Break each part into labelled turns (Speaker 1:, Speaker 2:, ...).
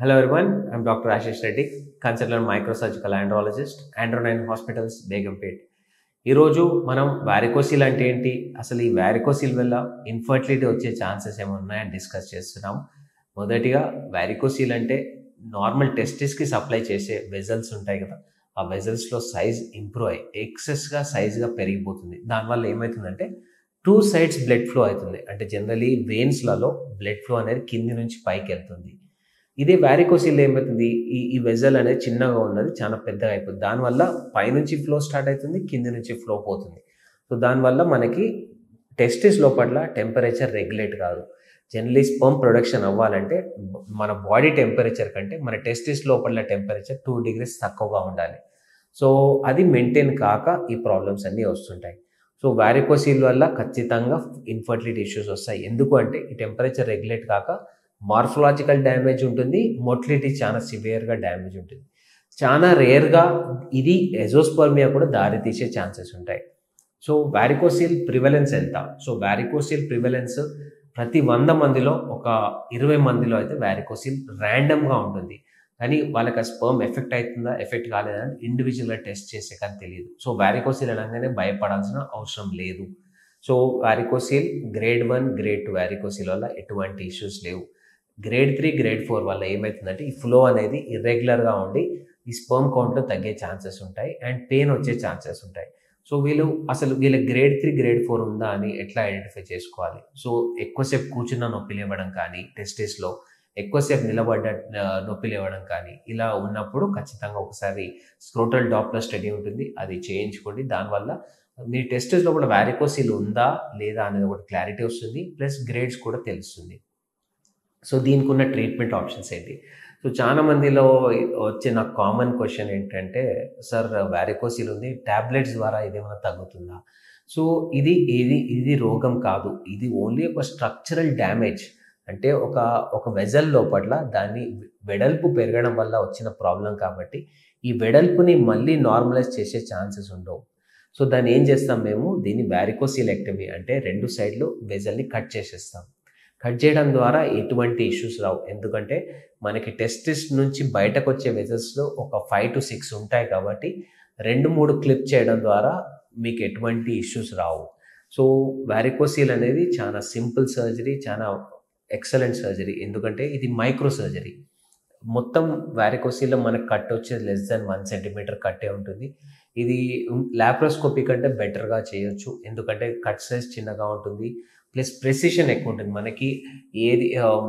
Speaker 1: Hello everyone, I'm Dr. Ashish Reddy, consultant microsurgical andrologist, Andro9 Hospitals, Begumpet. ఈరోజు మనం varicocele అంటే ఏంటి, అసలు ఈ వారికోసిల్ వల్ల ఇన్ఫర్టిలిటీ వచ్చే ఛాన్సెస్ ఏమైనా ఉన్నాయని డిస్కస్ చేస్తున్నాం. మొదటిగా వారికోసిల్ అంటే నార్మల్ టెస్టిస్కి సప్లై చేసే వెజల్స్ ఉంటాయి కదా, ఆ వెజల్స్లో సైజ్ ఇంప్రూవ్ అయ్యి ఎక్సెస్గా సైజ్గా పెరిగిపోతుంది. దానివల్ల ఏమవుతుందంటే టూ సైడ్స్ బ్లడ్ ఫ్లో అవుతుంది. అంటే జనరలీ వెయిన్స్లలో బ్లడ్ ఫ్లో అనేది కింది నుంచి పైకి వెళ్తుంది. ఇదే వారికోసిల్ ఏమవుతుంది, ఈ వెజల్ అనేది చిన్నగా ఉన్నది చాలా పెద్దగా అయిపోతుంది. దానివల్ల పైనుంచి ఫ్లో స్టార్ట్ అవుతుంది, కింది నుంచి ఫ్లో పోతుంది. సో దానివల్ల మనకి టెస్టిస్ లోపల టెంపరేచర్ రెగ్యులేట్ కాదు. జనరలీ స్పర్మ్ ప్రొడక్షన్ అవ్వాలంటే మన బాడీ టెంపరేచర్ కంటే మన టెస్టిస్ లోపల టెంపరేచర్ 2 degrees తక్కువగా ఉండాలి. సో అది మెయింటైన్ కాక ఈ ప్రాబ్లమ్స్ అన్నీ వస్తుంటాయి. సో వారికోసిల్ వల్ల ఖచ్చితంగా ఇన్ఫర్టిలిటీ ఇష్యూస్ వస్తాయి. ఎందుకు అంటే ఈ టెంపరేచర్ రెగ్యులేట్ కాక మార్ఫలాజికల్ డ్యామేజ్ ఉంటుంది, మొటిలిటీ చాలా సివియర్గా డ్యామేజ్ ఉంటుంది. చాలా రేర్గా ఇది ఎజోస్పర్మియా కూడా దారితీసే ఛాన్సెస్ ఉంటాయి. సో వారికోసిల్ ప్రివలెన్స్ ఎంత? సో వారికోసిల్ ప్రివలెన్స్ ప్రతి 100 మందిలో ఒక 20 మందిలో అయితే వారికోసిల్ ర్యాండమ్గా ఉంటుంది. కానీ వాళ్ళకి ఆ స్పర్మ్ ఎఫెక్ట్ అవుతుందా ఎఫెక్ట్ కాలేదా అని ఇండివిజువల్గా టెస్ట్ చేసే కానీ తెలియదు. సో వారికోసిల్ అనగానే భయపడాల్సిన అవసరం లేదు. So varicocele grade 1, grade 2 varicocele వల్ల ఎటువంటి ఇష్యూస్ లేవు. గ్రేడ్ 3, గ్రేడ్ 4 వల్ల ఏమవుతుందంటే ఈ ఫ్లో అనేది ఇర్రెగ్యులర్గా ఉండి ఈ స్పర్మ్ కౌంట్లో తగ్గే ఛాన్సెస్ ఉంటాయి అండ్ పెయిన్ వచ్చే ఛాన్సెస్ ఉంటాయి. సో వీళ్ళ గ్రేడ్ 3, గ్రేడ్ 4 ఉందా అని ఎట్లా ఐడెంటిఫై చేసుకోవాలి? సో ఎక్కువసేపు కూర్చున్న నొప్పి లేవడం కానీ, టెస్టిస్లో ఎక్కువసేపు నిలబడ్డ నొప్పి లేవడం కానీ ఇలా ఉన్నప్పుడు ఖచ్చితంగా ఒకసారి స్క్రోటల్ డాప్లర్ స్టడీ ఉంటుంది, అది చేయించుకోండి. దానివల్ల మీ టెస్టిస్లో కూడా వారికోసిల్ ఉందా లేదా అనేది ఒకటి క్లారిటీ వస్తుంది, ప్లస్ గ్రేడ్స్ కూడా తెలుస్తుంది. సో దీనికి ఉన్న ట్రీట్మెంట్ ఆప్షన్స్ ఏంటి? సో చాలా మందిలో వచ్చే నాకు కామన్ క్వశ్చన్ ఏంటంటే, సార్ వారికోసిల్ ఉంది, ట్యాబ్లెట్స్ ద్వారా ఇదేమైనా తగ్గుతుందా? సో ఇది రోగం కాదు, ఇది ఓన్లీ ఒక స్ట్రక్చరల్ డ్యామేజ్. అంటే ఒక వెజల్ లోపల దాన్ని వెడల్పు పెరగడం వల్ల వచ్చిన ప్రాబ్లం కాబట్టి ఈ వెడల్పుని మళ్ళీ నార్మలైజ్ చేసే ఛాన్సెస్ ఉండవు. సో దాన్ని ఏం చేస్తాం మేము, దీన్ని వారికోసిలెక్టమీ అంటే 2 సైడ్లు వెజల్ని కట్ చేసేస్తాం. కట్ చేయడం ద్వారా ఎటువంటి ఇష్యూస్ రావు. ఎందుకంటే మనకి టెస్టిస్ నుంచి బయటకు వచ్చే వెజల్స్లో ఒక 5 to 6 ఉంటాయి కాబట్టి 2-3 క్లిప్ చేయడం ద్వారా మీకు ఎటువంటి ఇష్యూస్ రావు. సో వారికోసిల్ అనేది చాలా సింపుల్ సర్జరీ, చాలా ఎక్సలెంట్ సర్జరీ. ఎందుకంటే ఇది మైక్రో సర్జరీ. మొత్తం వారికోసిల్లో మనకు కట్ వచ్చేది లెస్ దాన్ 1 centimeter కట్టే ఉంటుంది. ఇది లాప్రోస్కోపీ కంటే బెటర్గా చేయొచ్చు, ఎందుకంటే కట్ సైజ్ చిన్నగా ఉంటుంది, ప్లస్ ప్రెసిషన్ ఎక్కువ ఉంటుంది. మనకి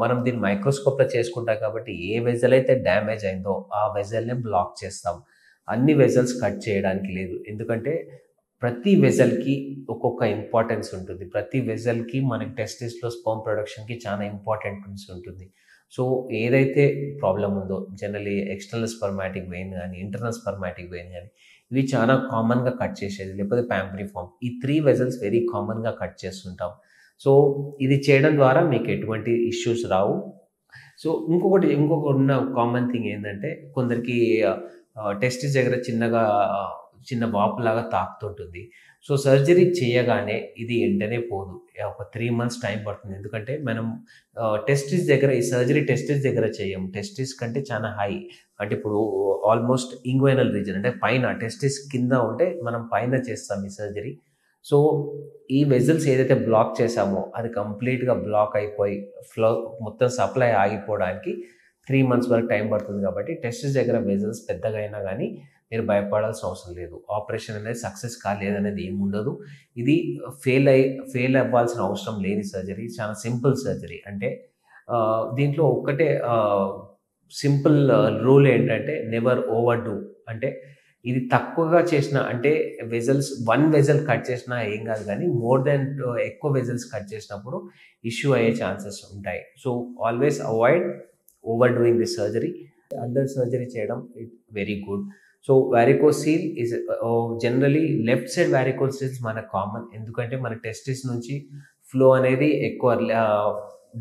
Speaker 1: మనం దీన్ని మైక్రోస్కోప్లో చేసుకుంటాం కాబట్టి ఏ వెజల్ అయితే డ్యామేజ్ అయిందో ఆ వెజల్ని బ్లాక్ చేస్తాం. అన్ని వెజల్స్ కట్ చేయడానికి లేదు, ఎందుకంటే ప్రతి వెజల్కి ఒక్కొక్క ఇంపార్టెన్స్ ఉంటుంది. ప్రతి వెజల్కి మనకి టెస్టిస్లో స్పర్మ్ ప్రొడక్షన్కి చాలా ఇంపార్టెన్స్ ఉంటుంది. సో ఏదైతే ప్రాబ్లం ఉందో, జనరలీ ఎక్స్టర్నల్ స్పర్మాటిక్ వెయిన్ కానీ, ఇంటర్నల్ స్పర్మాటిక్ వెయిన్ కానీ, ఇవి చాలా కామన్గా కట్ చేసేది, లేకపోతే ప్యాంప్రిఫార్మ్, ఈ 3 వెజల్స్ వెరీ కామన్గా కట్ చేస్తుంటాం. సో ఇది చేయడం ద్వారా మీకు ఎటువంటి ఇష్యూస్ రావు. సో ఇంకొక ఉన్న కామన్ థింగ్ ఏంటంటే, కొందరికి టెస్టిస్ దగ్గర చిన్న వాపులాగా తాకుతుంటుంది. సో సర్జరీ చేయగానే ఇది వెంటనే పోదు, ఒక 3 months టైం పడుతుంది. ఎందుకంటే మనం టెస్టిస్ దగ్గర ఈ సర్జరీ టెస్టిస్ దగ్గర చేయం, టెస్టిస్ కంటే చాలా హై. అంటే ఇప్పుడు ఆల్మోస్ట్ ఇంగ్వైనల్ రీజన్ అంటే పైన టెస్టిస్ కింద ఉంటే మనం పైన చేస్తాం ఈ సర్జరీ. సో ఈ వెజల్స్ ఏదైతే బ్లాక్ చేసామో అది కంప్లీట్గా బ్లాక్ అయిపోయి ఫ్లో మొత్తం సప్లై ఆగిపోవడానికి 3 months వరకు టైం పడుతుంది. కాబట్టి టెస్టిస్ దగ్గర వెజల్స్ పెద్దగా అయినా కానీ మీరు భయపడాల్సిన అవసరం లేదు. ఆపరేషన్ అనేది సక్సెస్ కాలేదనేది ఏమి ఉండదు. ఇది ఫెయిల్ అవ్వాల్సిన అవసరం లేని సర్జరీ, చాలా సింపుల్ సర్జరీ. అంటే దీంట్లో ఒక్కటే సింపుల్ రూల్ ఏంటంటే నెవర్ ఓవర్ డూ. అంటే ఇది తక్కువగా చేసిన అంటే వన్ వెజల్ కట్ చేసినా ఏం కాదు, కానీ మోర్ దెన్ ఎక్కువ వెజల్స్ కట్ చేసినప్పుడు ఇష్యూ అయ్యే ఛాన్సెస్ ఉంటాయి. So always avoid over doing this surgery. Under surgery చేయడం it very good. So varicocele is generally left side varicoceles మనకు కామన్, ఎందుకంటే మన టెస్టిస్ నుంచి ఫ్లో అనేది ఎక్కువ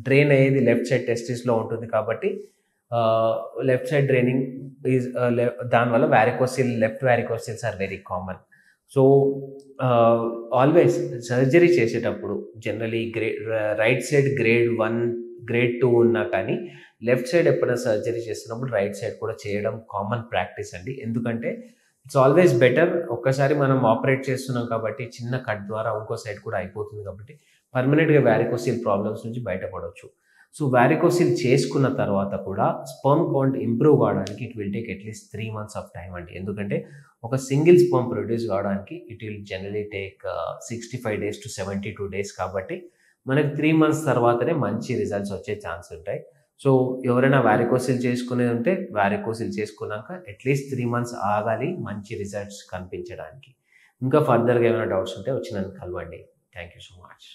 Speaker 1: డ్రైన్ అయ్యేది లెఫ్ట్ సైడ్ టెస్టిస్లో ఉంటుంది. కాబట్టి లెఫ్ట్ సైడ్ డ్రైనింగ్ ఈజ్ దానివల్ల left varicoceles are very common. So always surgery చేసేటప్పుడు generally right side grade 1, grade 2 ఉన్నా కానీ లెఫ్ట్ సైడ్ ఎప్పుడైనా సర్జరీ చేస్తున్నప్పుడు రైట్ సైడ్ కూడా చేయడం కామన్ ప్రాక్టీస్ అండి. ఎందుకంటే ఇట్స్ ఆల్వేస్ బెటర్. ఒక్కసారి మనం ఆపరేట్ చేస్తున్నాం కాబట్టి చిన్న కట్ ద్వారా ఇంకో సైడ్ కూడా అయిపోతుంది కాబట్టి పర్మనెంట్గా వ్యారికోసిల్ ప్రాబ్లమ్స్ నుంచి బయటపడవచ్చు. సో వ్యారికోసిల్ చేసుకున్న తర్వాత కూడా స్పర్మ్ కౌంట్ ఇంప్రూవ్ కావడానికి it will take at least 3 months of time అండి. ఎందుకంటే ఒక సింగిల్ స్పర్మ్ ప్రొడ్యూస్ కావడానికి it will generally take 65 days to 72 days కాబట్టి మనకి 3 months తర్వాతనే మంచి రిజల్ట్స్ వచ్చే ఛాన్స్ ఉంటాయి. సో ఎవరైనా వ్యారికోసిల్ చేసుకునేది ఉంటే వ్యారికోసిల్ చేసుకున్నాక అట్లీస్ట్ 3 months ఆగాలి మంచి రిజల్ట్స్ కనిపించడానికి. ఇంకా ఫర్దర్గా ఏమైనా డౌట్స్ ఉంటే వచ్చి నన్ను కలవండి. Thank you so much.